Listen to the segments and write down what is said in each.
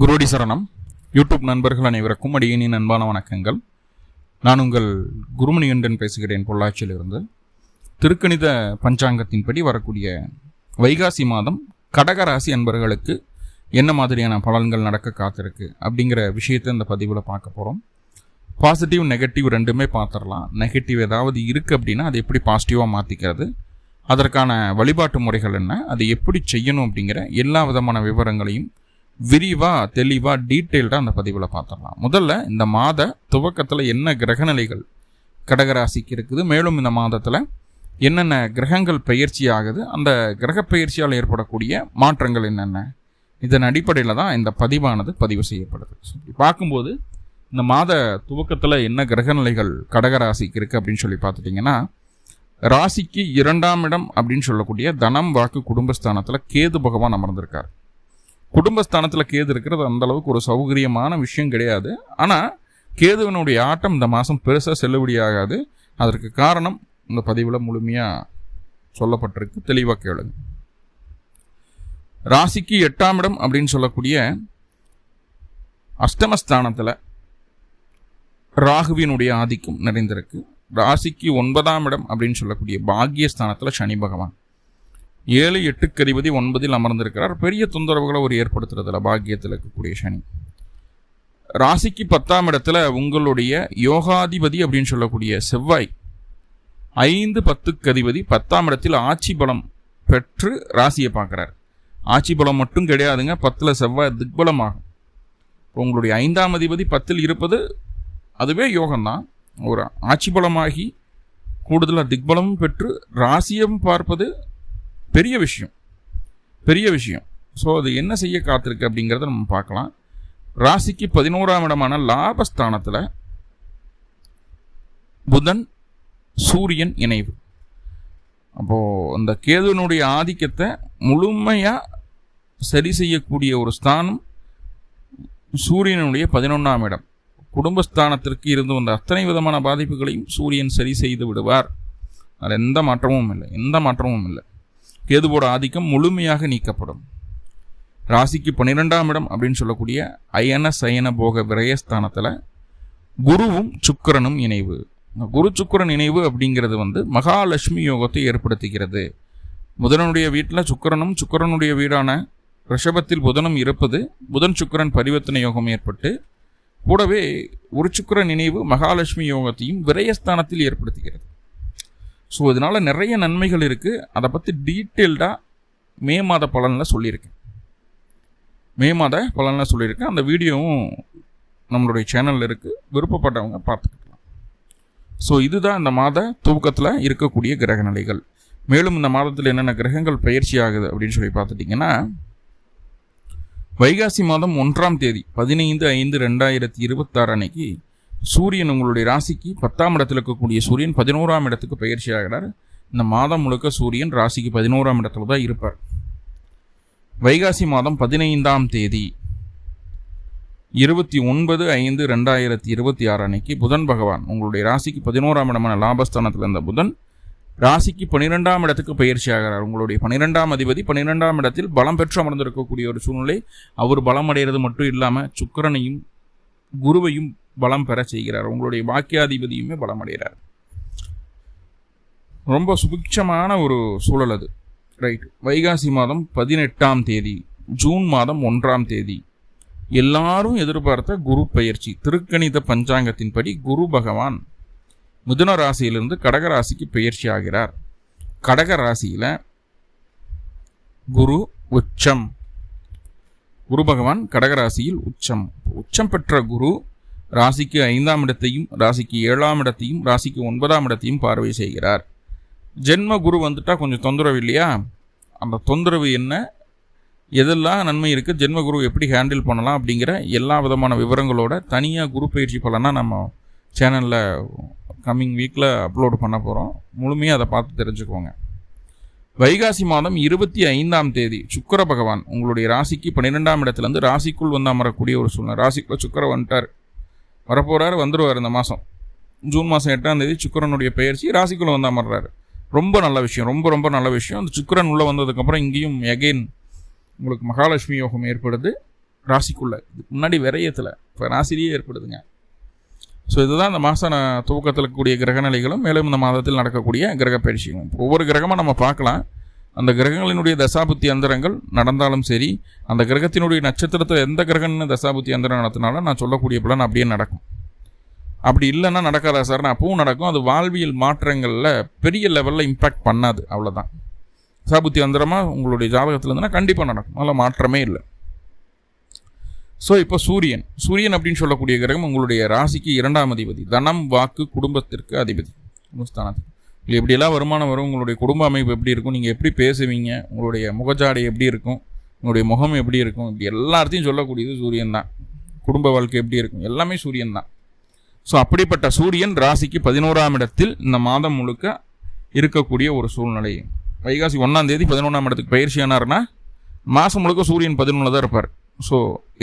குருடி சரணம். யூடியூப் நண்பர்கள் அனைவருக்கும் அடியேனின் அன்பான வணக்கங்கள். நான் உங்கள் குருமணிகண்டன் பேசுகிறேன், பொள்ளாச்சியிலிருந்து. திருக்கணித பஞ்சாங்கத்தின்படி வரக்கூடிய வைகாசி மாதம் கடகராசி அன்பர்களுக்கு என்ன மாதிரியான பலன்கள் நடக்க காத்திருக்கு அப்படிங்கிற விஷயத்தை இந்த பதிவில் பார்க்க போகிறோம். பாசிட்டிவ் நெகட்டிவ் ரெண்டுமே பார்த்துடலாம். நெகட்டிவ் ஏதாவது இருக்குது அப்படின்னா அதை எப்படி பாசிட்டிவாக மாற்றிக்கிறது, அதற்கான வழிபாட்டு முறைகள் என்ன, அது எப்படி செய்யணும் அப்படிங்கிற எல்லா விதமான விவரங்களையும் விரிவாக தெளிவாக டீட்டெயில்டாக அந்த பதிவில் பார்த்துடலாம். முதல்ல இந்த மாத துவக்கத்தில் என்ன கிரகநிலைகள் கடகராசிக்கு இருக்குது, மேலும் இந்த மாதத்தில் என்னென்ன கிரகங்கள் பயிற்சி ஆகுது, அந்த கிரக பயிற்சியால் ஏற்படக்கூடிய மாற்றங்கள் என்னென்ன, இதன் அடிப்படையில் தான் இந்த பதிவானது பதிவு செய்யப்படுது. பார்க்கும்போது இந்த மாத துவக்கத்தில் என்ன கிரகநிலைகள் கடகராசிக்கு இருக்குது அப்படின்னு சொல்லி பார்த்துட்டிங்கன்னா, ராசிக்கு 2ஆம் இடம் அப்படின்னு சொல்லக்கூடிய தனம் வாக்கு குடும்பஸ்தானத்தில் கேது பகவான் அமர்ந்திருக்கார். குடும்பஸ்தானத்தில் கேது இருக்கிறது அந்த அளவுக்கு ஒரு சௌகரியமான விஷயம் கிடையாது. ஆனால் கேதுவனுடைய ஆட்டம் இந்த மாதம் பெருசாக செல்லுபடியாகாது. அதற்கு காரணம் இந்த பதிவில் முழுமையாக சொல்லப்பட்டிருக்கு, தெளிவாக கேளுங்க. ராசிக்கு 8ஆம் இடம் அப்படின்னு சொல்லக்கூடிய அஷ்டமஸ்தானத்தில் ராகுவினுடைய ஆதிக்கம் நிறைந்திருக்கு. ராசிக்கு 9ஆம் இடம் அப்படின்னு சொல்லக்கூடிய பாக்கியஸ்தானத்தில் சனி பகவான் 7, 8க்கு அதிபதி 9இல் அமர்ந்திருக்கிறார். பெரிய தொந்தரவுகளை ஒரு ஏற்படுத்துறதுல பாக்கியத்தில் இருக்கக்கூடிய சனி. ராசிக்கு 10ஆம் இடத்துல உங்களுடைய யோகாதிபதி அப்படின்னு சொல்லக்கூடிய செவ்வாய் 5, 10க்கு அதிபதி 10ஆம் இடத்தில் ஆட்சி பலம் பெற்று ராசியை பார்க்குறார். ஆட்சி பலம் மட்டும் கிடையாதுங்க, 10ல் செவ்வாய் திக்பலமாகும். உங்களுடைய 5ஆம் அதிபதி 10ல் இருப்பது அதுவே யோகம்தான். ஒரு ஆட்சி பலமாகி கூடுதலாக திக்பலமும் பெற்று ராசியும் பார்ப்பது பெரிய விஷயம். ஸோ அது என்ன செய்ய காத்திருக்கு அப்படிங்கிறத நம்ம பார்க்கலாம். ராசிக்கு 11ஆம் இடமான லாபஸ்தானத்தில் புதன் சூரியன் இணைவு. அப்போது அந்த கேதுனுடைய ஆதிக்கத்தை முழுமையாக சரி செய்யக்கூடிய ஒரு ஸ்தானம் சூரியனுடைய 11ஆம் இடம். குடும்பஸ்தானத்திற்கு இருந்து வந்த அத்தனை விதமான பாதிப்புகளையும் சூரியன் சரி செய்து விடுவார். அதில் எந்த மாற்றமும் இல்லை. கேதுவோட ஆதிக்கம் முழுமையாக நீக்கப்படும். ராசிக்கு 12ஆம் இடம் அப்படின்னு சொல்லக்கூடிய அயன சயன போக விரயஸ்தானத்தில் குருவும் சுக்கிரனும் இணைவு. குரு சுக்கிரன் இணைவு அப்படிங்கிறது மகாலட்சுமி யோகத்தை ஏற்படுத்துகிறது. புதனுடைய வீட்டில் சுக்கிரனுடைய வீடான ரிஷபத்தில் புதனும் இருப்பது புதன் சுக்கிரன் பரிவர்த்தனை யோகம் ஏற்பட்டு கூடவே ஒரு சுக்கிரன் இணைவு மகாலட்சுமி யோகத்தையும் விரயஸ்தானத்தில் ஏற்படுத்துகிறது. ஸோ இதனால் நிறைய நன்மைகள் இருக்குது. அதை பற்றி டீட்டெயில்டாக மே மாத பலனில் சொல்லியிருக்கேன். அந்த வீடியோவும் நம்மளுடைய சேனலில் இருக்குது, விருப்பப்பட்டவங்க பார்த்துக்கலாம். ஸோ இதுதான் இந்த மாத துவக்கத்தில் இருக்கக்கூடிய கிரகநிலைகள். மேலும் இந்த மாதத்தில் என்னென்ன கிரகங்கள் பயிற்சி ஆகுது அப்படின்னு சொல்லி பார்த்துட்டிங்கன்னா, வைகாசி மாதம் 1ஆம் தேதி 15/5/2026 அன்னைக்கு சூரியன் உங்களுடைய ராசிக்கு 10ஆம் இடத்தில் இருக்கக்கூடிய சூரியன் 11ஆம் இடத்துக்கு பயிற்சி ஆகிறார். இந்த மாதம் முழுக்க சூரியன் ராசிக்கு 11ஆம் இடத்துல தான் இருப்பார். வைகாசி மாதம் 15ஆம் தேதி 29/5/2026 அன்னைக்கு புதன் பகவான் உங்களுடைய ராசிக்கு 11ஆம் இடமான லாபஸ்தானத்தில் இருந்த புதன் ராசிக்கு 12ஆம் இடத்துக்கு பயிற்சி ஆகிறார். உங்களுடைய 12ஆம் அதிபதி 12ஆம் இடத்தில் பலம் பெற்று அமர்ந்திருக்கக்கூடிய ஒரு சூழ்நிலை. அவர் பலம் அடைகிறது மட்டும் இல்லாமல் சுக்கிரனையும் குருவையும் பலம் பெற செய்கிறார். உங்களுடைய பாக்கியாதிபதியுமே பலம் அடைகிறார். ரொம்ப சுபிட்சமான ஒரு சூழல் அது. ரைட். வைகாசி மாதம் 18ஆம் தேதி ஜூன் மாதம் 1ஆம் தேதி எல்லாரும் எதிர்பார்த்த குரு பயிற்சி. திருக்கணித பஞ்சாங்கத்தின்படி குரு பகவான் மிதுன ராசியிலிருந்து கடகராசிக்கு பயிற்சி ஆகிறார். கடகராசியில் குரு உச்சம். குரு பகவான் கடகராசியில் உச்சம் பெற்ற குரு ராசிக்கு 5ஆம் இடத்தையும் ராசிக்கு 7ஆம் இடத்தையும் ராசிக்கு 9ஆம் இடத்தையும் பார்வை செய்கிறார். ஜென்ம குரு வந்துட்டால் கொஞ்சம் தொந்தரவு இல்லையா? அந்த தொந்தரவு என்ன, எதெல்லாம் நன்மை இருக்குது, ஜென்ம குரு எப்படி ஹேண்டில் பண்ணலாம் அப்படிங்கிற எல்லா விதமான விவரங்களோட தனியாக குரு பயிற்சி பலனாக நம்ம சேனலில் கம்மிங் வீக்கில் அப்லோடு பண்ண போகிறோம். முழுமையாக அதை பார்த்து தெரிஞ்சுக்கோங்க. வைகாசி மாதம் 25ஆம் தேதி சுக்கிர பகவான் உங்களுடைய ராசிக்கு 12ஆம் இடத்துலேருந்து ராசிக்குள் அமரக்கூடிய ஒரு சூழ்நிலை. ராசிக்குள்ள சுக்கிர வந்துடுவார். இந்த மாதம் ஜூன் மாதம் 8ஆம் தேதி சுக்கிரனுடைய பயிற்சி ராசிக்குள்ளே அமர்றாரு. ரொம்ப நல்ல விஷயம், ரொம்ப நல்ல விஷயம். அந்த சுக்கிரன் உள்ளே வந்ததுக்கப்புறம் இங்கேயும் எகெயின் உங்களுக்கு மகாலட்சுமி யோகம் ஏற்படுது. ராசிக்குள்ள. இதுக்கு முன்னாடி விரயத்தில் இப்போ ராசிலேயே ஏற்படுதுங்க. ஸோ இதுதான் இந்த மாத துவக்கத்தில் இருக்கக்கூடிய கிரகநிலைகளும் மேலும் இந்த மாதத்தில் நடக்கக்கூடிய கிரக பயிற்சிகளும். ஒவ்வொரு கிரகமாக நம்ம பார்க்கலாம். அந்த கிரகங்களினுடைய தசாபுத்தி அந்தரங்கள் நடந்தாலும் சரி, அந்த கிரகத்தினுடைய நட்சத்திரத்தில் எந்த கிரகம்னு தசாபுத்தி அந்தரம் நடத்தினாலும் நான் சொல்லக்கூடிய பலன் அப்படியே நடக்கும். அப்படி இல்லைன்னா நடக்காதா சார்? அப்பவும் நடக்கும். அது வாழ்வியல் மாற்றங்களில் பெரிய லெவலில் இம்பேக்ட் பண்ணாது, அவ்வளோதான். தசாபுத்தி அந்தரமாக உங்களுடைய ஜாதகத்தில் இருந்ததுன்னா கண்டிப்பாக நடக்கும், அதில் மாற்றமே இல்லை. ஸோ இப்போ சூரியன் அப்படின்னு சொல்லக்கூடிய கிரகம் உங்களுடைய ராசிக்கு 2ஆம் அதிபதி, தனம் வாக்கு குடும்பத்திற்கு அதிபதி, ஸ்தானத்துக்கு. இல்லை எப்படியெல்லாம் வருமானம் வரும், உங்களுடைய குடும்ப அமைப்பு எப்படி இருக்கும், நீங்கள் எப்படி பேசுவீங்க, உங்களுடைய முகஜாடை எப்படி இருக்கும், உங்களுடைய முகம் எப்படி இருக்கும், இப்படி எல்லாத்தையும் சொல்லக்கூடியது சூரியன் தான். குடும்ப வாழ்க்கை எப்படி இருக்கும், எல்லாமே சூரியன் தான். ஸோ அப்படிப்பட்ட சூரியன் ராசிக்கு 11ஆம் இடத்தில் இந்த மாதம் முழுக்க இருக்கக்கூடிய ஒரு சூழ்நிலை. வைகாசி 1ஆம் தேதி 11ஆம் இடத்துக்கு பயிற்சி ஆனார்னா மாதம் முழுக்க சூரியன் 11 தான் இருப்பார். ஸோ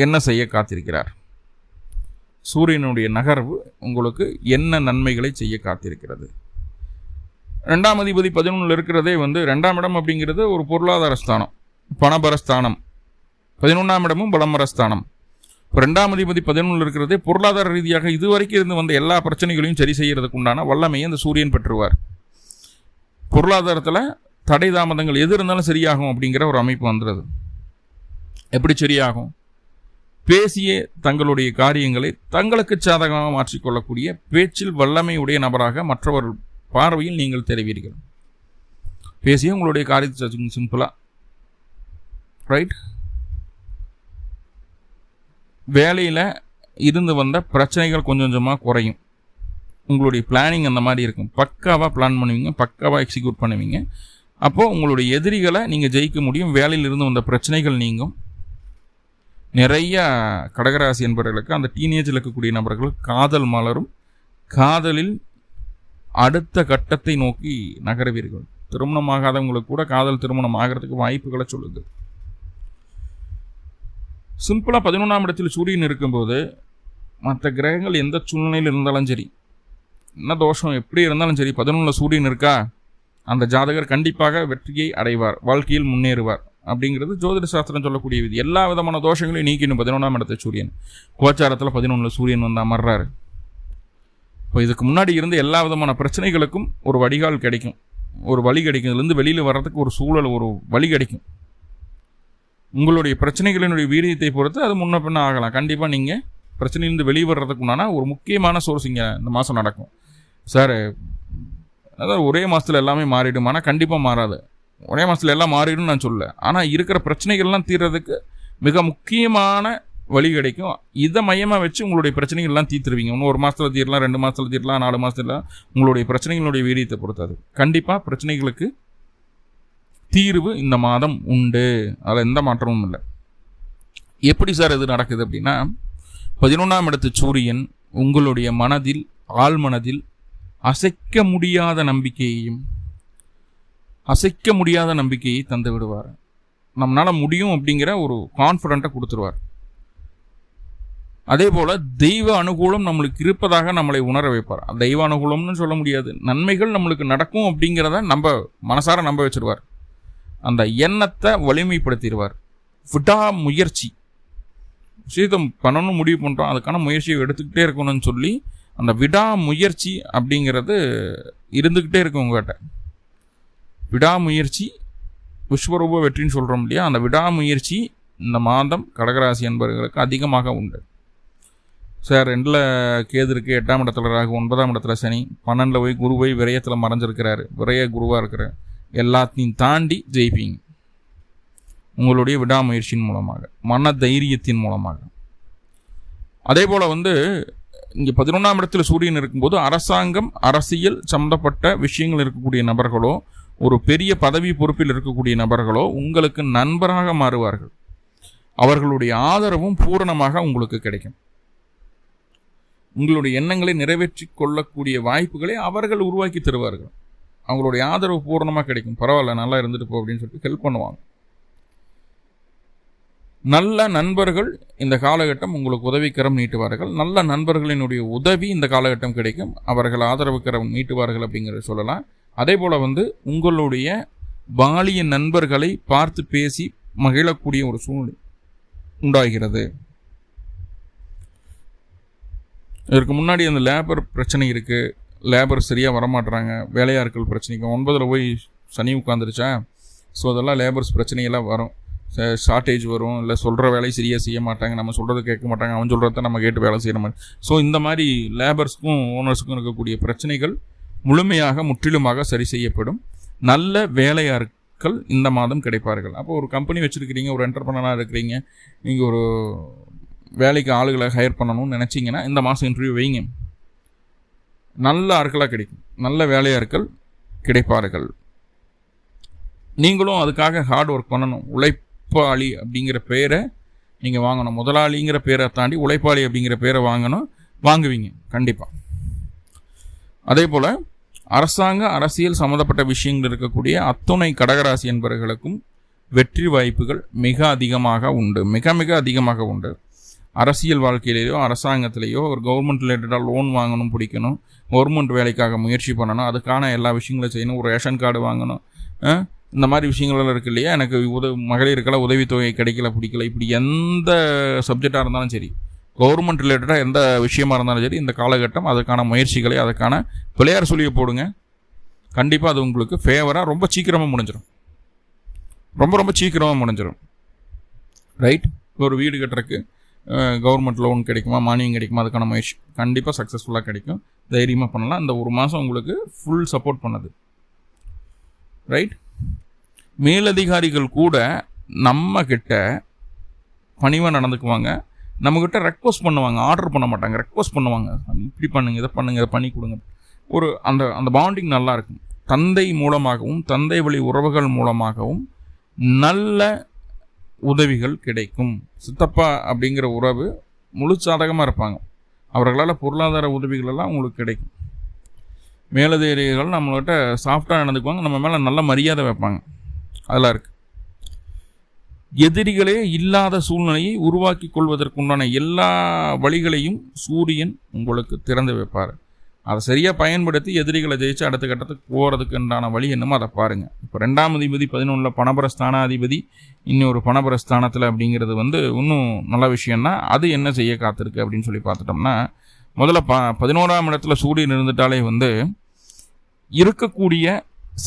என்ன செய்ய காத்திருக்கிறார்? சூரியனுடைய நகர்வு உங்களுக்கு என்ன நன்மைகளை செய்ய காத்திருக்கிறது? 2ஆம் அதிபதி 11 இருக்கிறதே 2ஆம் இடம் அப்படிங்கிறது ஒரு பொருளாதார ஸ்தானம், பணபரஸ்தானம். 11ஆம் இடமும் பலமரஸ்தானம். இப்போ 2ஆம் அதிபதி 11 இருக்கிறதே பொருளாதார ரீதியாக இதுவரைக்கும் இருந்து வந்த எல்லா பிரச்சனைகளையும் சரி செய்யறதுக்கு உண்டான வல்லமையை அந்த சூரியன் பெற்றுவார். பொருளாதாரத்தில் தடை தாமதங்கள் எது இருந்தாலும் சரியாகும் அப்படிங்கிற ஒரு அமைப்பு வந்துடுது. எப்படி சரியாகும்? பேசிய தங்களுடைய காரியங்களை தங்களுக்கு சாதகமாக மாற்றிக்கொள்ளக்கூடிய பேச்சில் வல்லமை உடைய நபராக மற்றவர் பார்வையில் நீங்கள் தெரிவீர்கள். பேசிய உங்களுடைய காரியத்தை சிம்பிளா, ரைட்? வேலையில் இருந்து வந்த பிரச்சனைகள் கொஞ்சம் கொஞ்சமாக குறையும். உங்களுடைய பிளானிங் அந்த மாதிரி இருக்கும். பக்காவாக பிளான் பண்ணுவீங்க, பக்காவாக எக்ஸிக்யூட் பண்ணுவீங்க. அப்போது உங்களுடைய எதிரிகளை நீங்கள் ஜெயிக்க முடியும். வேலையில் இருந்து வந்த பிரச்சனைகள் நீங்கும். நிறைய கடகராசி என்பவர்களுக்கு, அந்த டீனேஜில் இருக்கக்கூடிய நபர்கள் காதல் மலரும். காதலில் அடுத்த கட்டத்தை நோக்கி நகருவீர்கள். திருமணமாகாதவங்களுக்கு கூட காதல் திருமணம் ஆகிறதுக்கு வாய்ப்புகளை சொல்லுது. சிம்பிளாக 11ஆம் இடத்தில் சூரியன் இருக்கும்போது மற்ற கிரகங்கள் எந்த சூழ்நிலையில் இருந்தாலும் சரி, என்ன தோஷம் எப்படி இருந்தாலும் சரி, 11 சூரியன் இருக்கா, அந்த ஜாதகர் கண்டிப்பாக வெற்றியை அடைவார், வாழ்க்கையில் முன்னேறுவார் அப்படிங்கிறது ஜோதிட சாஸ்திரம் சொல்லக்கூடிய விதி. எல்லா விதமான தோஷங்களையும் நீக்கணும் 11ஆம் இடத்த சூரியன். கோச்சாரத்தில் 11 சூரியன் அமர்றாரு. இப்போ இதுக்கு முன்னாடி இருந்து எல்லா விதமான பிரச்சனைகளுக்கும் ஒரு வடிகால் கிடைக்கும், ஒரு வழி கிடைக்கும். இதுலேருந்து வெளியில் வர்றதுக்கு ஒரு சூழல், ஒரு வழி கிடைக்கும். உங்களுடைய பிரச்சனைகளினுடைய வீரியத்தை பொறுத்து அது முன்ன பின்ன ஆகலாம். கண்டிப்பாக நீங்கள் பிரச்சனையிலிருந்து வெளியே வர்றதுக்கு முன்னாடி ஒரு முக்கியமான சோர்ஸ் இங்கே இந்த மாதம் நடக்கும். சார், அதாவது ஒரே மாதத்தில் எல்லாமே மாறிடுமானா கண்டிப்பாக மாறாது. ஒரே மாதத்தில் எல்லாம் மாறிடும் நான் சொல்ல. ஆனால் இருக்கிற பிரச்சனைகள்லாம் தீர்றதுக்கு மிக முக்கியமான வழி கிடைக்கும். இதை மையமாக வச்சு உங்களுடைய பிரச்சனைகள்லாம் தீர்த்துருவீங்க. இன்னும் 1 மாதத்தில் தீரலாம், 2 மாதத்தில் தீரலாம், 4 மாதத்தில். உங்களுடைய பிரச்சனைகளுடைய வீரியத்தை பொறுத்தாது. கண்டிப்பாக பிரச்சனைகளுக்கு தீர்வு இந்த மாதம் உண்டு, அதில் எந்த மாற்றமும் இல்லை. எப்படி சார் இது நடக்குது அப்படின்னா, 11ஆம் இடத்து சூரியன் உங்களுடைய மனதில், ஆழ்மனதில் அசைக்க முடியாத நம்பிக்கையை தந்து விடுவார். நம்மளால முடியும் அப்படிங்கிற ஒரு கான்ஃபிடென்ட்டை கொடுத்துருவார். அதே போல தெய்வ அனுகூலம் நம்மளுக்கு இருப்பதாக நம்மளை உணர வைப்பார். தெய்வ அனுகூலம்னு சொல்ல முடியாது, நன்மைகள் நம்மளுக்கு நடக்கும் அப்படிங்கிறத நம்ம மனசார நம்ப வச்சிருவார். அந்த எண்ணத்தை வலிமைப்படுத்திடுவார். விடாமுயற்சி, விஷயத்தை பண்ணணும் முடிவு பண்ணுறோம், அதுக்கான முயற்சியை எடுத்துக்கிட்டே இருக்கணும்னு சொல்லி அந்த விடாமுயற்சி அப்படிங்கிறது இருந்துக்கிட்டே இருக்கும் உங்கள்கிட்ட. விடாமுயற்சி விஸ்வரூப வெற்றின்னு சொல்கிறோம் இல்லையா, அந்த விடாமுயற்சி இந்த மாதம் கடகராசி என்பவர்களுக்கு அதிகமாக உண்டு. சார், 2ல் கேது இருக்குது, 8ஆம் இடத்துல ராகு, 9ஆம் இடத்துல சனி, 12ல் போய் குரு போய் விரயத்தில் மறைஞ்சிருக்கிறாரு, விரய குருவாக இருக்கிறார். எல்லாத்தையும் தாண்டி ஜெயிப்பீங்க உங்களுடைய விடாமுயற்சியின் மூலமாக, மன தைரியத்தின் மூலமாக. அதே போல் இங்கே 11ஆம் இடத்துல சூரியன் இருக்கும்போது அரசாங்கம், அரசியல் சம்பந்தப்பட்ட விஷயங்கள் இருக்கக்கூடிய நபர்களோ, ஒரு பெரிய பதவி பொறுப்பில் இருக்கக்கூடிய நபர்களோ உங்களுக்கு நண்பராக மாறுவார்கள். அவர்களுடைய ஆதரவும் பூரணமாக உங்களுக்கு கிடைக்கும். உங்களுடைய எண்ணங்களை நிறைவேற்றி கொள்ளக்கூடிய வாய்ப்புகளை அவர்கள் உருவாக்கி தருவார்கள். அவங்களுடைய ஆதரவு பூரணமாக கிடைக்கும். பரவாயில்ல, நல்லா இருந்துட்டு போ அப்படின்னு சொல்லிட்டு ஹெல்ப் பண்ணுவாங்க. நல்ல நண்பர்கள் இந்த காலகட்டம் உங்களுக்கு உதவிக்கரம் நீட்டுவார்கள். நல்ல நண்பர்களினுடைய உதவி இந்த காலகட்டம் கிடைக்கும். அவர்கள் ஆதரவுக்கரம் நீட்டுவார்கள் அப்படிங்கிறத சொல்லலாம். அதே போல் உங்களுடைய பாலிய நண்பர்களை பார்த்து பேசி மகிழக்கூடிய ஒரு சூழ்நிலை உண்டாகிறது. இதற்கு முன்னாடி அந்த லேபர் பிரச்சனை இருக்குது, லேபர் சரியாக வரமாட்டுறாங்க, வேலையாட்கள் பிரச்சனைக்கு 9ல் போய் சனி உட்காந்துருச்சா, ஸோ அதெல்லாம் லேபர்ஸ் பிரச்சனையெல்லாம் வரும், ஷார்ட்டேஜ் வரும், இல்லை சொல்கிற வேலையை சரியாக செய்ய மாட்டாங்க, நம்ம சொல்கிறது கேட்க மாட்டாங்க, அவன் சொல்கிறத நம்ம கேட்டு வேலை செய்கிற மாதிரி. ஸோ இந்த மாதிரி லேபர்ஸுக்கும் ஓனர்ஸுக்கும் இருக்கக்கூடிய பிரச்சனைகள் முழுமையாக முற்றிலுமாக சரி செய்யப்படும். நல்ல வேலையாட்கள் இந்த மாதம் கிடைப்பார்கள். அப்போ ஒரு கம்பெனி வச்சுருக்கிறீங்க, ஒரு என்டர்பிரனராக இருக்கிறீங்க, நீங்கள் ஒரு வேலைக்கு ஆளுகளை ஹையர் பண்ணணும்னு நினச்சிங்கன்னா இந்த மாதம் இன்டர்வியூ வைங்க, நல்ல ஆட்களாக கிடைக்கும், நல்ல வேலையாட்கள் கிடைப்பார்கள். நீங்களும் அதுக்காக ஹார்ட் ஒர்க் பண்ணணும். உழைப்பாளி அப்படிங்கிற பேரை நீங்கள் வாங்கணும். முதலாளிங்கிற பேரை தாண்டி உழைப்பாளி அப்படிங்கிற பேரை வாங்குவீங்க கண்டிப்பாக. அதே போல் அரசாங்க அரசியல் சம்மந்தப்பட்ட விஷயங்கள் இருக்கக்கூடிய அத்துணை கடகராசி என்பவர்களுக்கும் வெற்றி வாய்ப்புகள் மிக அதிகமாக உண்டு, மிக மிக அதிகமாக உண்டு. அரசியல் வாழ்க்கையிலேயோ அரசாங்கத்திலேயோ ஒரு கவர்மெண்ட் ரிலேட்டடாக லோன் வாங்கணும், பிடிக்கணும், கவர்மெண்ட் வேலைக்காக முயற்சி பண்ணணும், அதுக்கான எல்லா விஷயங்களும் செய்யணும், ஒரு ரேஷன் கார்டு வாங்கணும், இந்த மாதிரி விஷயங்கள்லாம் இருக்குது இல்லையா. எனக்கு மகளிருக்கெல்லாம் உதவித்தொகை கிடைக்கல, பிடிக்கல, இப்படி எந்த சப்ஜெக்டாக இருந்தாலும் சரி, கவர்மெண்ட் ரிலேட்டடாக எந்த விஷயமா இருந்தாலும் சரி, இந்த காலகட்டம் அதுக்கான முயற்சிகளை, அதுக்கான பிள்ளையார் சொல்லியை போடுங்க. கண்டிப்பாக அது உங்களுக்கு ஃபேவராக ரொம்ப சீக்கிரமாக முடிஞ்சிடும், ரொம்ப சீக்கிரமாக முடிஞ்சிடும். ரைட். ஒரு வீடு கட்டுறதுக்கு கவர்மெண்ட் லோன் கிடைக்குமா, மானியம் கிடைக்குமா, அதுக்கான முயற்சி கண்டிப்பாக சக்ஸஸ்ஃபுல்லாக கிடைக்கும். தைரியமாக பண்ணலாம். இந்த ஒரு மாதம் உங்களுக்கு ஃபுல் சப்போர்ட் பண்ணுது. ரைட். மேலதிகாரிகள் கூட நம்ம கிட்ட பணிவாக நடந்துக்குவாங்க, நம்மக்கிட்ட ரெக்வஸ்ட் பண்ணுவாங்க, ஆர்டர் பண்ண மாட்டாங்க, ரெக்வஸ்ட் பண்ணுவாங்க, இப்படி பண்ணுங்க, இதை பண்ணுங்க, இதை பண்ணி கொடுங்க. ஒரு அந்த பாண்டிங் நல்லா இருக்கும். தந்தை மூலமாகவும் தந்தை வழி உறவுகள் மூலமாகவும் நல்ல உதவிகள் கிடைக்கும். சித்தப்பா அப்படிங்கிற உறவு முழு சாதகமாக இருப்பாங்க, அவர்களால் பொருளாதார உதவிகள் எல்லாம் உங்களுக்கு கிடைக்கும். மேலதிகாரிகள் நம்மள்கிட்ட சாஃப்டாக நடந்துக்குவாங்க, நம்ம மேலே நல்ல மரியாதை வைப்பாங்க, அதெல்லாம் இருக்குது. எதிரிகளே இல்லாத சூழ்நிலையை உருவாக்கி கொள்வதற்குண்டான எல்லா வழிகளையும் சூரியன் உங்களுக்கு திறந்து வைப்பார். அதை சரியாக பயன்படுத்தி எதிரிகளை ஜெயிச்சு அடுத்த கட்டத்துக்கு போகிறதுக்கு உண்டான வழி என்னமோ அதை பாருங்கள். இப்போ 2ஆம் அதிபதி 11 பணபர ஸ்தானாதிபதி இன்னொரு பணபர ஸ்தானத்தில் அப்படிங்கிறது இன்னும் நல்ல விஷயம்னா அது என்ன செய்ய காத்திருக்கு அப்படின்னு சொல்லி பார்த்துட்டோம்னா, முதல்ல 11ஆம் இடத்துல சூரியன் இருந்துட்டாலே இருக்கக்கூடிய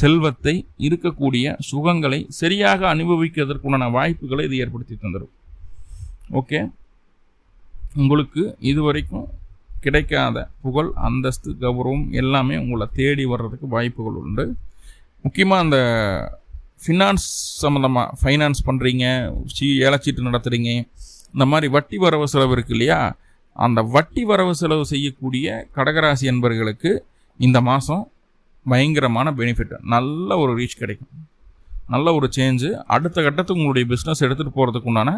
செல்வத்தை, இருக்கக்கூடிய சுகங்களை சரியாக அனுபவிக்கிறதுக்குண்டான வாய்ப்புகளை இது ஏற்படுத்தி தந்துடும். ஓகே. உங்களுக்கு இதுவரைக்கும் கிடைக்காத புகழ், அந்தஸ்து, கௌரவம் எல்லாமே உங்களை தேடி வர்றதுக்கு வாய்ப்புகள் உண்டு. முக்கியமாக அந்த ஃபினான்ஸ் சம்மந்தமாக ஃபைனான்ஸ் பண்ணுறீங்க, ஏலச்சீட்டு நடத்துகிறீங்க, இந்த மாதிரி வட்டி வரவு செலவு இருக்குது இல்லையா, அந்த வட்டி வரவு செலவு செய்யக்கூடிய கடகராசி என்பவர்களுக்கு இந்த மாதம் பயங்கரமான பெனிஃபிட், நல்ல ஒரு ரீச் கிடைக்கும், நல்ல ஒரு சேஞ்சு. அடுத்த கட்டத்துக்கு உங்களுடைய பிஸ்னஸ் எடுத்துகிட்டு போகிறதுக்கு உண்டான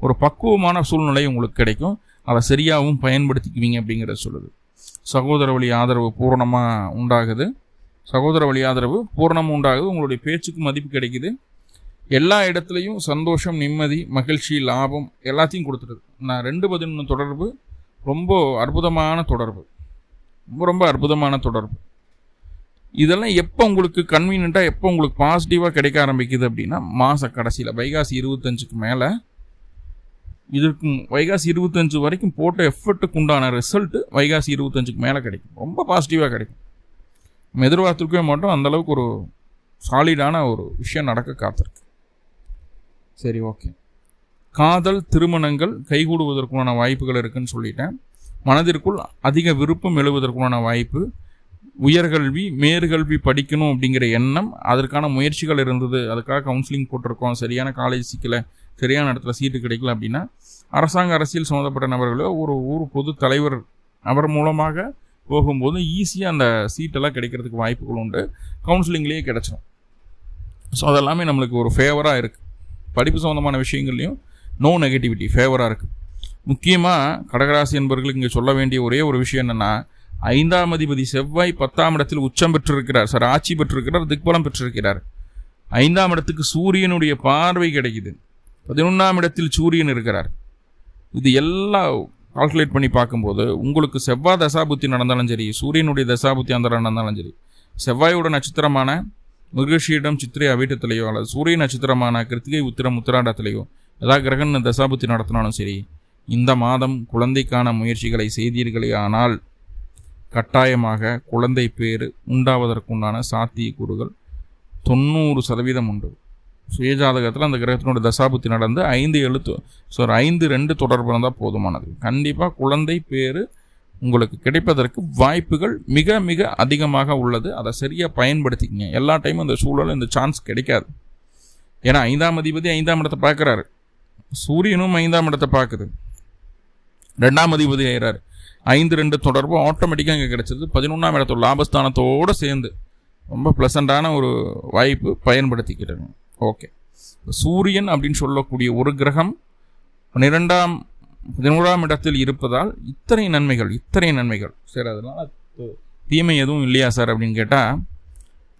ஒரு பக்குவமான சூழ்நிலை உங்களுக்கு கிடைக்கும். அதை சரியாகவும் பயன்படுத்திக்குவீங்க அப்படிங்கிறத சொல்லுது. சகோதர வழி ஆதரவு பூரணமாக உண்டாகுது. சகோதர வழி ஆதரவு பூரணமாக உண்டாகுது. உங்களுடைய பேச்சுக்கு மதிப்பு கிடைக்குது. எல்லா இடத்துலையும் சந்தோஷம், நிம்மதி, மகிழ்ச்சி, லாபம் எல்லாத்தையும் கொடுத்துருது. நான் 2-11 தொடர்பு ரொம்ப அற்புதமான தொடர்பு, ரொம்ப அற்புதமான தொடர்பு. இதெல்லாம் எப்போ உங்களுக்கு கன்வீனியண்ட்டாக, எப்போ உங்களுக்கு பாசிட்டிவாக கிடைக்க ஆரம்பிக்குது அப்படின்னா மாத கடைசியில் வைகாசி 25க்கு மேலே. இதற்கு வைகாசி 25 வரைக்கும் போட்ட எஃபர்ட்டுக்கு உண்டான ரிசல்ட்டு வைகாசி 25க்கு மேலே கிடைக்கும், ரொம்ப பாசிட்டிவாக கிடைக்கும். எதிர்பார்த்துருக்கவே மாட்டோம், அந்தளவுக்கு ஒரு சாலிடான ஒரு விஷயம் நடக்க காத்திருக்கு. சரி, ஓகே. காதல், திருமணங்கள் கைகூடுவதற்குண்டான வாய்ப்புகள் இருக்குன்னு சொல்லிட்டேன். மனதிற்குள் அதிக விருப்பம் எழுவதற்குண்டான வாய்ப்பு, உயர்கல்வி, மேற்கல்வி படிக்கணும் அப்படிங்கிற எண்ணம், அதற்கான முயற்சிகள் இருந்தது, அதுக்காக கவுன்சிலிங் போட்டிருக்கோம், சரியான காலேஜ் சிக்கலை, சரியான இடத்துல சீட்டு கிடைக்கல அப்படின்னா அரசாங்க அரசியல் சம்மந்தப்பட்ட நபர்களோ ஒரு ஊர் பொது தலைவர் அவர் மூலமாக போகும்போது ஈஸியாக அந்த சீட்டெல்லாம் கிடைக்கிறதுக்கு வாய்ப்புகள் உண்டு. கவுன்சிலிங்லேயே கிடச்சிடும். ஸோ அதெல்லாமே நம்மளுக்கு ஒரு ஃபேவராக இருக்குது. படிப்பு சம்மந்தமான விஷயங்கள்லையும் நோ நெகட்டிவிட்டி, ஃபேவராக இருக்குது. முக்கியமாக கடகராசி என்பவர்களுக்கு இங்கே சொல்ல வேண்டிய ஒரே ஒரு விஷயம் என்னென்னா, 5ஆம் அதிபதி செவ்வாய் 10ஆம் இடத்தில் உச்சம் பெற்றிருக்கிறார், சார் ஆட்சி பெற்றிருக்கிறார், திக்பலம் பெற்றிருக்கிறார். 5ஆம் இடத்துக்கு சூரியனுடைய பார்வை கிடைக்குது. 11ஆம் இடத்தில் சூரியன் இருக்கிறார். இது எல்லாம் கால்குலேட் பண்ணி பார்க்கும்போது உங்களுக்கு செவ்வாய் தசாபுத்தி நடந்தாலும் சரி, சூரியனுடைய தசாபுத்தி அந்த நடந்தாலும் சரி, செவ்வாயோட நட்சத்திரமான மிருகஷீடம் சித்திரை அவிட்டத்திலேயோ அல்லது சூரிய நட்சத்திரமான கிருத்திகை உத்திரம் உத்திராடத்திலேயோ ஏதாவது கிரகண தசாபுத்தி நடத்தினாலும் சரி, இந்த மாதம் குழந்தைக்கான முயற்சிகளை செய்தீர்களே ஆனால் கட்டாயமாக குழந்தை பேறு உண்டாவதற்குண்டான சாத்தியக்கூறுகள் 90% உண்டு. சுயஜாதகத்தில் அந்த கிரகத்தினுடைய தசாபுத்தி நடந்து 5-2 தொடர்பு இருந்தால் போதுமானது. கண்டிப்பாக குழந்தை பேறு உங்களுக்கு கிடைப்பதற்கு வாய்ப்புகள் மிக மிக அதிகமாக உள்ளது. அதை சரியாக பயன்படுத்திக்கங்க. எல்லா டைமும் இந்த சூழல் இந்த சான்ஸ் கிடைக்காது. ஏன்னா 5ஆம் அதிபதி 5ஆம் இடத்தை பார்க்குறாரு, சூரியனும் 5ஆம் இடத்தை பார்க்குது, 2ஆம் அதிபதி ஆகிறாரு. 5-2 தொடர்பு ஆட்டோமேட்டிக்காக இங்கே கிடைச்சது. 11ஆம் இடத்தோட லாபஸ்தானத்தோடு சேர்ந்து ரொம்ப ப்ளசண்டான ஒரு வாய்ப்பு பயன்படுத்திக்கிறாங்க. ஓகே, சூரியன் அப்படின்னு சொல்லக்கூடிய ஒரு கிரகம் 11ஆம் இடத்தில் இருப்பதால் இத்தனை நன்மைகள். சரி, அதனால் தீமை எதுவும் இல்லையா சார் அப்படின்னு கேட்டால்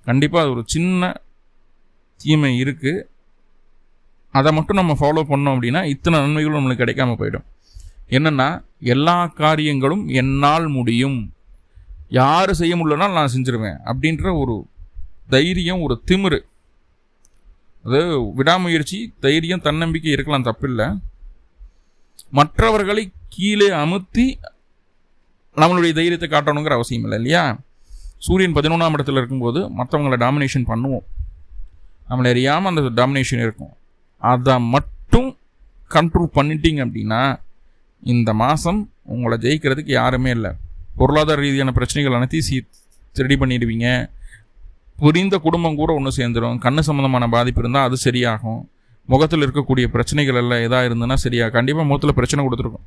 கண்டிப்பாக அது ஒரு சின்ன தீமை இருக்குது. அதை மட்டும் நம்ம ஃபாலோ பண்ணோம் அப்படின்னா இத்தனை நன்மைகளும் நம்மளுக்கு கிடைக்காம போயிடும். என்னென்னா, எல்லா காரியங்களும் என்னால் முடியும், யார் செய்ய முடியலனாலும் நான் செஞ்சிருவேன் அப்படின்ற ஒரு தைரியம், ஒரு திமிரு, அது விடாமுயற்சி, தைரியம், தன்னம்பிக்கை இருக்கலாம், தப்பில்லை. மற்றவர்களை கீழே அமுத்தி நம்மளுடைய தைரியத்தை காட்டணுங்கிற அவசியம் இல்லை இல்லையா? சூரியன் 11ஆம் இடத்துல இருக்கும்போது மற்றவங்களை டாமினேஷன் பண்ணுவோம், நம்மளை அறியாமல் அந்த டாமினேஷன் இருக்கும். அதை மட்டும் கண்ட்ரோல் பண்ணிட்டீங்க அப்படின்னா இந்த மாதம் உங்களை ஜெயிக்கிறதுக்கு யாருமே இல்லை. பொருளாதார ரீதியான பிரச்சனைகள் அனைத்தையும் ரெடி பண்ணிடுவீங்க. புரிந்த குடும்பம் கூட ஒன்று சேர்ந்துடும். கண்ணு சம்மந்தமான பாதிப்பு இருந்தால் அது சரியாகும். முகத்தில் இருக்கக்கூடிய பிரச்சனைகள் எல்லாம் எதாக இருந்ததுன்னா சரியாக, கண்டிப்பாக முகத்தில் பிரச்சனை கொடுத்துருக்கும்.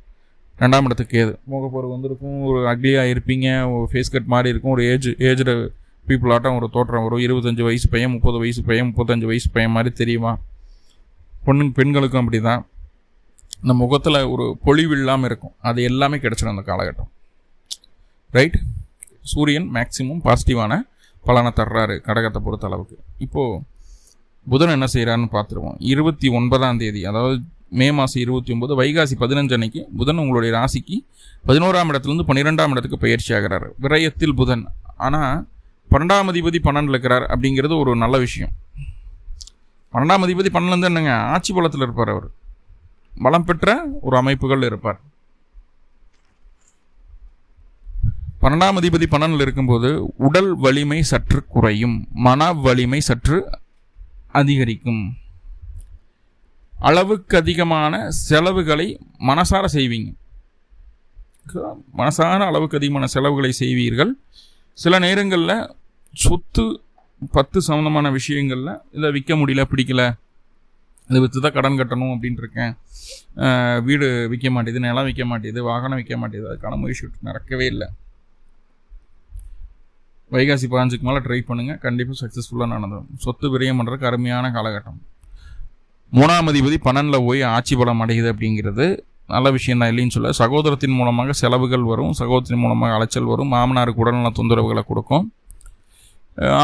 2ஆம் இடத்துக்கு ஏது முகப்பொரு வந்திருக்கும், ஒரு அக்லியாக இருப்பீங்க, ஒரு ஃபேஸ் கட் மாதிரி இருக்கும், ஒரு ஏஜ்டு பீப்புள் ஆட்டம் ஒரு தோற்றம் வரும். 25 வயசு பையன், 30 வயசு பையன், 35 வயசு பையன் மாதிரி தெரியுமா? பெண்களுக்கும் அப்படி தான். இந்த முகத்தில் ஒரு பொழிவு இல்லாமல் இருக்கும். அது எல்லாமே கிடச்சிடும் அந்த காலகட்டம். ரைட்? சூரியன் மேக்சிமம் பாசிட்டிவான பலனை தர்றாரு கடகத்தை பொறுத்த அளவுக்கு. இப்போது புதன் என்ன செய்கிறான்னு பார்த்துருவோம். 29ஆம் தேதி, அதாவது மே மாதம் 29, வைகாசி 15 அன்னைக்கு புதன் உங்களுடைய ராசிக்கு 11ஆம் இடத்துலேருந்து 12ஆம் இடத்துக்கு பயிற்சி ஆகிறார். விரயத்தில் புதன். ஆனால் 12ஆம் அதிபதி 12 இருக்கிறார் அப்படிங்கிறது ஒரு நல்ல விஷயம். 12ஆம் அதிபதி 12 என்னங்க, ஆட்சி பலத்தில் இருப்பார். அவர் பலம் பெற்ற ஒரு அமைப்புகள் இருப்பார். 12ஆம் அதிபதி 12 இருக்கும்போது உடல் வலிமை சற்று குறையும், மன வலிமை சற்று அதிகரிக்கும். அளவுக்கு அதிகமான செலவுகளை மனசார செய்வீங்க. மனசார அளவுக்கு அதிகமான செலவுகளை செய்வீர்கள். சில நேரங்களில் சொத்து 10 சம்மந்தமான விஷயங்களில் இதை விற்க முடியல, பிடிக்கல, இதை விற்று தான் கடன் கட்டணும் அப்படின்ட்டு இருக்கேன், வீடு விற்க மாட்டேது, நிலம் விற்க மாட்டேது, வாகனம் விற்க மாட்டேது, அதுக்கான முயற்சி நடக்கவே இல்லை. வைகாசி 15க்கு மேலே ட்ரை பண்ணுங்கள், கண்டிப்பாக சக்ஸஸ்ஃபுல்லாக நடந்துடும். சொத்து விரயம் பண்ணுறதுக்கு அருமையான காலகட்டம். 3ஆம் அதிபதி 12 போய் ஆட்சி பலம் அடையுது அப்படிங்கிறது நல்ல விஷயம் தான், இல்லைன்னு சொல்ல. சகோதரத்தின் மூலமாக செலவுகள் வரும், சகோதரத்தின் மூலமாக அலைச்சல் வரும், மாமனாருக்கு உடல்நல தொந்தரவுகளை கொடுக்கும்.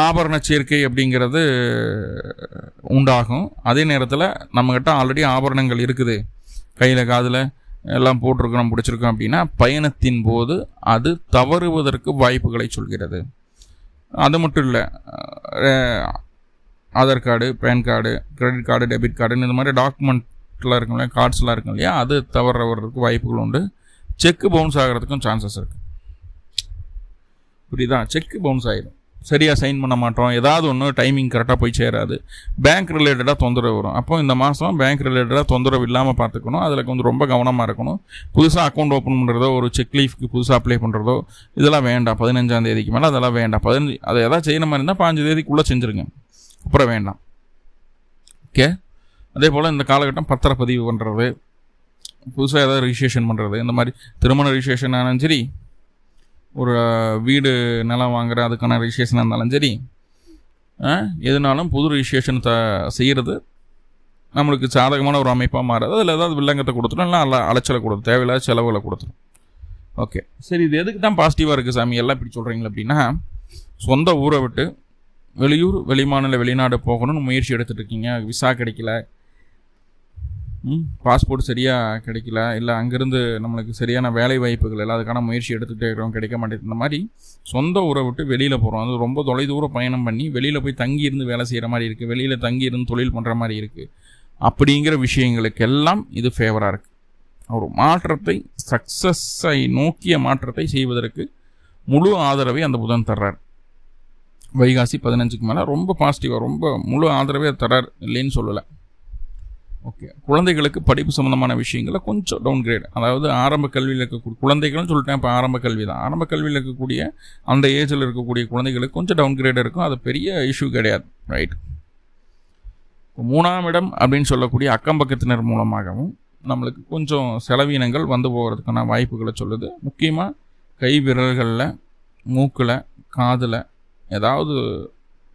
ஆபரண சேர்க்கை அப்படிங்கிறது உண்டாகும். அதே நேரத்தில் நம்மக்கிட்ட ஆல்ரெடி ஆபரணங்கள் இருக்குது, கையில் காதில் எல்லாம் போட்டிருக்கோம், பிடிச்சிருக்கோம் அப்படின்னா பயணத்தின் போது அது தவறுவதற்கு வாய்ப்புகளை சொல்கிறது. அது மட்டும் இல்லை, Aadhaar card, PAN card, credit card, debit கார்டுன்னு இந்த மாதிரி டாக்குமெண்ட்லாம் இருக்கும் இல்லையா, கார்ட்ஸ்லாம் இருக்கும் இல்லையா, அது தவறுவதற்கு வாய்ப்புகள் உண்டு. செக்கு பவுன்ஸ் ஆகிறதுக்கும் சான்சஸ் இருக்குது. புரியுதா? செக்கு பவுன்ஸ் ஆகிடும், சரியாக சைன் பண்ண மாட்டோம், ஏதாவது ஒன்று டைமிங் கரெக்டாக போய் சேராது, பேங்க் ரிலேட்டடாக தொந்தரவு வரும். அப்போ இந்த மாதம் பேங்க் ரிலேட்டடாக தொந்தரவு இல்லாமல் பார்த்துக்கணும். அதில் கொஞ்சம் ரொம்ப கவனமாக இருக்கணும். புதுசாக அக்கௌண்ட் ஓப்பன் பண்ணுறதோ, ஒரு செக் லீஃப்க்கு புதுசாக அப்ளை பண்ணுறதோ இதெல்லாம் வேண்டாம். 15ஆம் தேதிக்கு மேலே அதெல்லாம் வேண்டாம். அதை எதாவது செய்யணும் மாதிரி இருந்தால் 15 தேதிக்குள்ளே செஞ்சுருங்க, அப்புறம் வேண்டாம். ஓகே. அதே போல் இந்த காலகட்டம் பத்திரப்பதிவு பண்ணுறது, புதுசாக ஏதாவது ரிஜிஸ்ட்ரேஷன் பண்ணுறது, இந்த மாதிரி திருமண ரிஜிஸ்ட்ரேஷன் ஆனாலும் சரி, ஒரு வீடு நிலம் வாங்குற அதுக்கான ரிஜிஸ்ட்ரேஷனாக இருந்தாலும் சரி, எதுனாலும் புது ரிஜிஸ்ட்ரேஷன் செய்கிறது நம்மளுக்கு சாதகமான ஒரு அமைப்பாக மாறாது. அதில் ஏதாவது வில்லங்கத்தை கொடுத்துரும், இல்லை அலைச்சலை கொடுத்துரும், தேவையில்லாத செலவுகளை கொடுத்துரும். ஓகே, சரி, இது எதுக்கு தான் பாசிட்டிவாக இருக்குது சாமி எல்லாம் இப்படி சொல்கிறீங்களா அப்படின்னா, சொந்த ஊரை விட்டு வெளியூர், வெளிமாநில, வெளிநாடு போகணும்னு முயற்சி எடுத்துகிட்டு இருக்கீங்க, விசா கிடைக்கல, பாஸ்போர்ட் சரியாக கிடைக்கல, இல்லை அங்கேருந்து நம்மளுக்கு சரியான வேலை வாய்ப்புகள் இல்லை, அதுக்கான முயற்சி எடுத்துகிட்டே இருக்கிறோம், கிடைக்க மாட்டேங்குது. இந்த மாதிரி சொந்த ஊரை விட்டு வெளியில் போகிறோம், அது ரொம்ப தொலைதூர பயணம் பண்ணி வெளியில் போய் தங்கியிருந்து வேலை செய்கிற மாதிரி இருக்குது, வெளியில் தங்கியிருந்து தொழில் பண்ணுற மாதிரி இருக்குது. அப்படிங்கிற விஷயங்களுக்கெல்லாம் இது ஃபேவராக இருக்குது. ஒரு மாற்றத்தை, சக்ஸஸை நோக்கிய மாற்றத்தை செய்வதற்கு முழு ஆதரவை அந்த புதன் தர்றார். வைகாசி 15க்கு மேலே ரொம்ப பாசிட்டிவாக, ரொம்ப முழு ஆதரவே தர்றார், இல்லைன்னு சொல்லலை. ஓகே, குழந்தைகளுக்கு படிப்பு சம்மந்தமான விஷயங்களை கொஞ்சம் டவுன்கிரேட், அதாவது ஆரம்ப கல்வியில் இருக்கக்கூடிய குழந்தைகள்னு சொல்லிட்டேன். இப்போ ஆரம்ப கல்வி தான். ஆரம்ப கல்வியில் இருக்கக்கூடிய அந்த ஏஜில் இருக்கக்கூடிய குழந்தைகளுக்கு கொஞ்சம் டவுன்கிரேட் இருக்கும். அது பெரிய இஷ்யூ கிடையாது, ரைட். 3ஆம் இடம் அப்படின்னு சொல்லக்கூடிய அக்கம் பக்கத்தினர் மூலமாகவும் நம்மளுக்கு கொஞ்சம் செலவீனங்கள் வந்து போகிறதுக்கான வாய்ப்புகளை சொல்லுது. முக்கியமாக கை விரல்களில், மூக்கில், காதில் ஏதாவது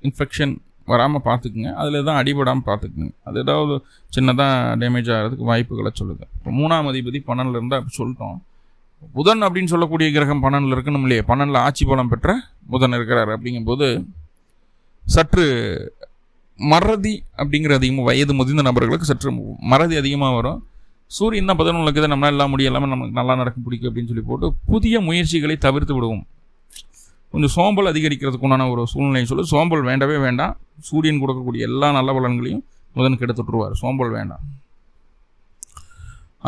இன்ஃபெக்ஷன் வராமல் பார்த்துக்குங்க. அதில் தான் அடிபடாமல் பார்த்துக்குங்க. அது ஏதாவது சின்னதாக டேமேஜ் ஆகிறதுக்கு வாய்ப்புகளை சொல்லுது. இப்போ 3ஆம் அதிபதி 12 இருந்தால் அப்படி சொல்லிட்டோம். புதன் அப்படின்னு சொல்லக்கூடிய கிரகம் 12 இருக்கணும் இல்லையே. 12 ஆட்சி பலம் பெற்ற புதன் இருக்கிறார். அப்படிங்கும்போது சற்று மறதி அப்படிங்கிற அதிகமாக, வயது முதிர்ந்த நபர்களுக்கு சற்று மறதி அதிகமாக வரும். சூரியன் தான் 11 இருக்குது, நம்மளால் எல்லாம் முடியும், எல்லாமே நமக்கு நல்லா நடக்கும், பிடிக்கும் அப்படின்னு சொல்லி போட்டு புதிய முயற்சிகளை தவிர்த்து விடுவோம். கொஞ்சம் சோம்பல் அதிகரிக்கிறதுக்கு உண்டான ஒரு சூழ்நிலையும் சொல்லி, சோம்பல் வேண்டவே வேண்டாம். சூரியன் கொடுக்கக்கூடிய எல்லா நல்ல பலன்களையும் புதன் கெடுத்துட்டுருவார். சோம்பல் வேண்டாம்.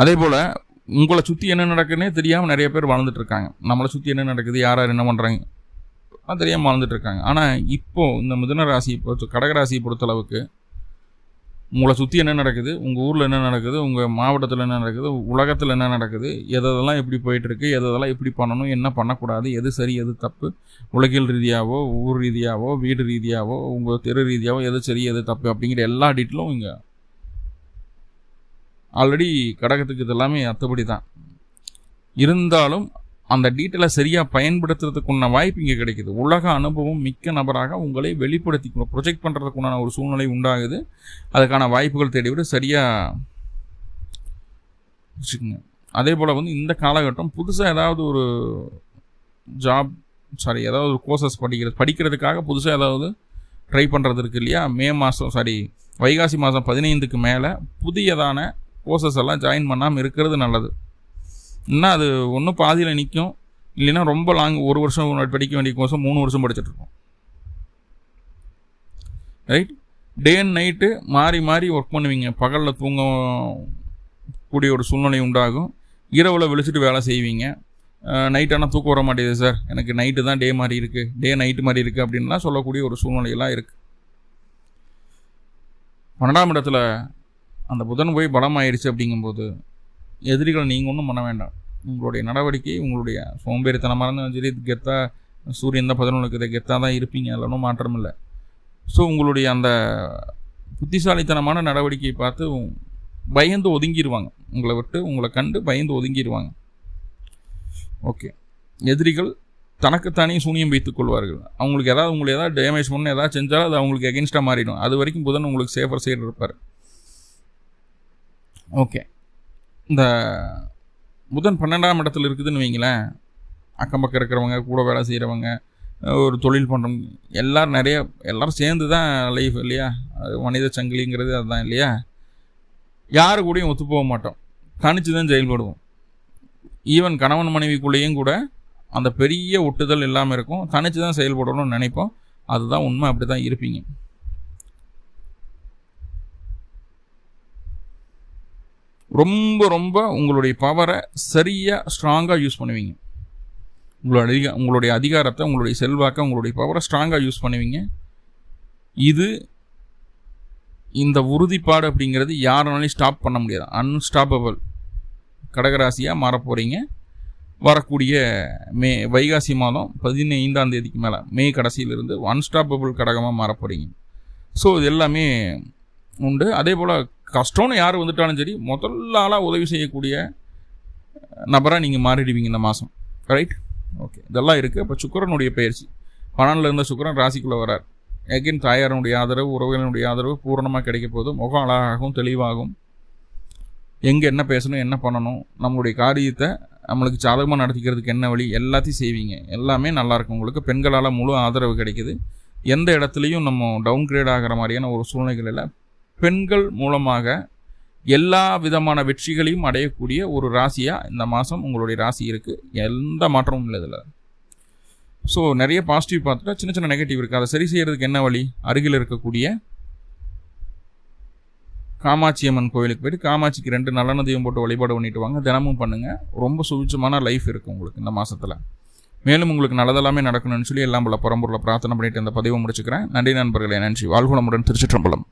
அதே போல் உங்களை சுற்றி என்ன நடக்குதுன்னே தெரியாமல் நிறைய பேர் வாழ்ந்துட்டு இருக்காங்க. நம்மளை சுற்றி என்ன நடக்குது, யார் யார் என்ன பண்ணுறாங்க அது தெரியாமல் வாழ்ந்துட்டு இருக்காங்க. ஆனால் இப்போது இந்த மிதுன ராசியை பொறுத்த, கடகராசியை பொறுத்தளவுக்கு உங்களை சுற்றி என்ன நடக்குது, உங்கள் ஊரில் என்ன நடக்குது, உங்கள் மாவட்டத்தில் என்ன நடக்குது, உலகத்தில் என்ன நடக்குது, எதெல்லாம் எப்படி போயிட்டுருக்கு, எதெல்லாம் எப்படி பண்ணணும், என்ன பண்ணக்கூடாது, எது சரி எது தப்பு, உலகியல் ரீதியாகவோ, ஊர் ரீதியாகவோ, வீடு ரீதியாகவோ, உங்கள் தெரு ரீதியாகவோ எது சரி எது தப்பு அப்படிங்கிற எல்லா டீட்டெயிலும் இங்கே ஆல்ரெடி கடகத்துக்கு இதெல்லாமே அத்தபடி தான். இருந்தாலும் அந்த டீட்டெயிலை சரியாக பயன்படுத்துறதுக்குண்டான வாய்ப்பு இங்கே கிடைக்குது. உலக அனுபவம் மிக்க நபராக உங்களை வெளிப்படுத்திக்கணும், ப்ரொஜெக்ட் பண்ணுறதுக்குண்டான ஒரு சூழ்நிலை உண்டாகுது. அதுக்கான வாய்ப்புகள் தேடிவிட சரியாக வச்சுக்கோங்க. அதே போல் இந்த காலகட்டம் புதுசாக ஏதாவது ஒரு ஏதாவது ஒரு கோர்சஸ் படிக்கிறதுக்காக புதுசாக ஏதாவது ட்ரை பண்ணுறது இருக்குது இல்லையா. வைகாசி மாதம் 15க்கு மேலே புதியதான கோர்சஸ் எல்லாம் ஜாயின் பண்ணாமல் இருக்கிறது நல்லது. இன்னும் அது ஒன்றும் பாதியில் நிற்கும், இல்லைன்னா ரொம்ப லாங், 1 வருஷம் படிக்க வேண்டிய கோர்ஸை 3 வருஷம் படிச்சுட்ருக்கோம், ரைட். டே அண்ட் நைட்டு மாறி மாறி ஒர்க் பண்ணுவீங்க. பகலில் தூங்க கூடிய ஒரு சூழ்நிலை உண்டாகும். இரவில் விழிச்சிட்டு வேலை செய்வீங்க. நைட் ஆனால் தூக்கம் வர மாட்டேங்குது சார், எனக்கு நைட்டு தான் டே மாதிரி இருக்குது, டே நைட்டு மாதிரி இருக்குது அப்படின்லாம் சொல்லக்கூடிய ஒரு சூழ்நிலையெல்லாம் இருக்குது. 12ஆம் இடத்துல அந்த புதன் போய் பலமாயிருச்சு. அப்படிங்கும்போது எதிரிகளை நீங்கள் ஒன்றும் பண்ண வேண்டாம். உங்களுடைய நடவடிக்கை, உங்களுடைய சோம்பேறித்தனமாக இருந்தாலும் சரி, கெத்தாக சூரியன் தான் 11 இருக்குது, கெத்தாக தான் இருப்பீங்க, அதில் ஒன்றும் மாற்றம் இல்லை. ஸோ உங்களுடைய அந்த புத்திசாலித்தனமான நடவடிக்கையை பார்த்து பயந்து ஒதுங்கிடுவாங்க. உங்களை விட்டு, உங்களை கண்டு பயந்து ஒதுங்கிடுவாங்க. ஓகே, எதிரிகள் தனக்குத்தானே சூனியம் வைத்துக் கொள்வார்கள். அவங்களுக்கு உங்களை ஏதாவது டேமேஜ் பண்ண ஏதாவது செஞ்சாலும் அது அவங்களுக்கு எகென்ஸ்டாக மாறிடும். அது வரைக்கும் புதன் உங்களுக்கு சேஃபர் சைடு இருப்பார். ஓகே, இந்த புதன் 12ஆம் இடத்துல இருக்குதுன்னு வைங்களேன். அக்கம் பக்கம் இருக்கிறவங்க, கூட வேலை செய்கிறவங்க, ஒரு தொழில் பண்ணுறவங்க, எல்லோரும் சேர்ந்து தான் லைஃப் இல்லையா. அது மனித சங்கிலிங்கிறது அதுதான் இல்லையா. யாரு கூடயும் ஒத்து போக மாட்டோம், தனிச்சு தான் செயல்படுவோம். ஈவன் கணவன் மனைவிக்குள்ளேயும் கூட அந்த பெரிய ஒட்டுதல் இல்லாமல் இருக்கும். தனிச்சு தான் செயல்படணும்னு நினைப்போம். அதுதான் உண்மை, அப்படி தான் இருப்பீங்க. ரொம்ப ரொம்ப உங்களுடைய பவரை சரியாக ஸ்ட்ராங்காக யூஸ் பண்ணுவீங்க. உங்களுடைய அதிகாரத்தை, உங்களுடைய செல்வாக்கை, உங்களுடைய பவரை ஸ்ட்ராங்காக யூஸ் பண்ணுவீங்க. இந்த உறுதிப்பாடு அப்படிங்கிறது யாராலையும் ஸ்டாப் பண்ண முடியாது. அன்ஸ்டாப்பபிள் கடகராசியாக மாறப்போகிறீங்க. வரக்கூடிய வைகாசி மாதம் 15ஆம் தேதிக்கு மேலே, மே கடைசியிலிருந்து அன்ஸ்டாப்பபிள் கடகமாக மாறப்போகிறீங்க. ஸோ இது எல்லாமே உண்டு. அதே போல் கஷ்டம்னு யார் வந்துட்டாலும் சரி, முதல்ல ஆளாக உதவி செய்யக்கூடிய நபராக நீங்கள் மாறிடுவீங்க இந்த மாதம், ரைட். ஓகே, இதெல்லாம் இருக்குது. அப்போ சுக்கிரனுடைய பயிற்சி 12ல் இருந்த சுக்கிரன் ராசிக்குள்ளே வரார். எகைன் தாயாரனுடைய ஆதரவு, உறவுகளுடைய ஆதரவு பூரணமாக கிடைக்க போது. முகம் அழகாகும், தெளிவாகும். எங்கே என்ன பேசணும், என்ன பண்ணணும், நம்மளுடைய காரியத்தை நம்மளுக்கு சாதகமாக நடத்திக்கிறதுக்கு என்ன வழி, எல்லாத்தையும் செய்வீங்க. எல்லாமே நல்லாயிருக்கும். உங்களுக்கு பெண்களால் முழு ஆதரவு கிடைக்குது. எந்த இடத்துலையும் நம்ம டவுன்கிரேட் ஆகிற மாதிரியான ஒரு சூழ்நிலைகளில் பெண்கள் மூலமாக எல்லா விதமான வெற்றிகளையும் அடையக்கூடிய ஒரு ராசியாக இந்த மாதம் உங்களுடைய ராசி இருக்குது. எந்த மாற்றமும் இல்லை இதில். ஸோ நிறைய பாசிட்டிவ் பார்த்துட்டா சின்ன சின்ன நெகட்டிவ் இருக்குது. அதை சரி செய்கிறதுக்கு என்ன வழி? அருகில் இருக்கக்கூடிய காமாட்சி அம்மன் கோயிலுக்கு போயிட்டு காமாட்சிக்கு 2 நல்லெண்ணெய் தீபம் போட்டு வழிபாடு பண்ணிட்டு வாங்க. தினமும் பண்ணுங்கள். ரொம்ப சுபிட்சமான லைஃப் இருக்குது உங்களுக்கு இந்த மாதத்தில். மேலும் உங்களுக்கு நல்லதெல்லாமே நடக்கணும்னு சொல்லி எல்லாம் போல பரம்பொருளை பிரார்த்தனை பண்ணிட்டு இந்த பதிவை முடிச்சுக்கிறேன். நன்றி நண்பர்களே, நன்றி. வாழ்குணமுடன். திருச்சிற்றம்பலம்.